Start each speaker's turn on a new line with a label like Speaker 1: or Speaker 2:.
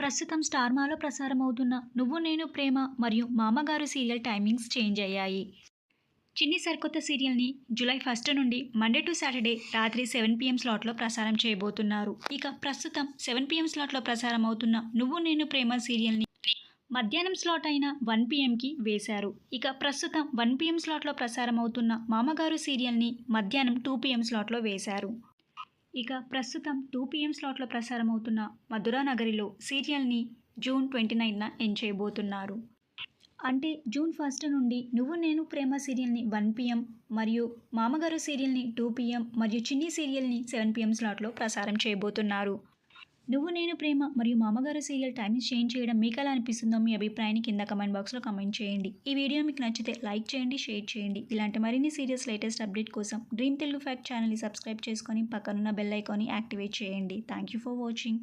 Speaker 1: ప్రస్తుతం స్టార్మాలో ప్రసారమవుతున్న 'నువ్వు నేను ప్రేమ' మరియు 'మామగారు' సీరియల్ టైమింగ్స్ చేంజ్ అయ్యాయి. చిన్ని సరికొత్త సీరియల్‌ని జూలై 1 నుండి మండే టు సాటర్‌డే రాత్రి 7 PM స్లాట్‌లో ప్రసారం చేయబోతున్నారు. ఇక ప్రస్తుతం 7 PM స్లాట్‌లో ప్రసారమవుతున్న 'నువ్వు నేను ప్రేమ' సీరియల్‌ని మధ్యాహ్నం స్లాట్ అయిన 1 PMకి వేశారు. ఇక ప్రస్తుతం 1 PM స్లాట్‌లో ప్రసారమవుతున్న 'మామగారు' సీరియల్‌ని మధ్యాహ్నం 2 PM స్లాట్‌లో వేశారు. ఇక ప్రస్తుతం 2 PM స్లాట్‌లో ప్రసారమవుతున్న 'మధురా నగరిలో' సీరియల్‌ని జూన్ 29న ఎండ్ చేయబోతున్నారు. అంటే జూన్ 1 నుండి 'నువ్వు నేను ప్రేమ' సీరియల్‌ని 1 PM మరియు 'మామగారు' సీరియల్‌ని 2 PM మరియు 'చిన్ని' సీరియల్‌ని 7 PM స్లాట్‌లో ప్రసారం చేయబోతున్నారు. 'నువ్వు నేను ప్రేమ' మరియు 'మామగారు' సీరియల్ టైమింగ్స్ చేంజ్ చేయడం మీకెలా అనిపిస్తుందో మీ అభిప్రాయాన్ని కింద కామెంట్ బాక్స్‌లో కామెంట్ చేయండి. ఈ వీడియో మీకు నచ్చితే లైక్ చేయండి, షేర్ చేయండి. ఇలాంటి మరిన్ని సీరియల్స్ లేటెస్ట్ అప్డేట్ కోసం డ్రీమ్ తెలుగు ఫ్యాక్ట్ ఛానల్‌ని సబ్స్క్రైబ్ చేసుకొని పక్కనున్న బెల్ ఐకాన్ని యాక్టివేట్ చేయండి. Thank you for watching.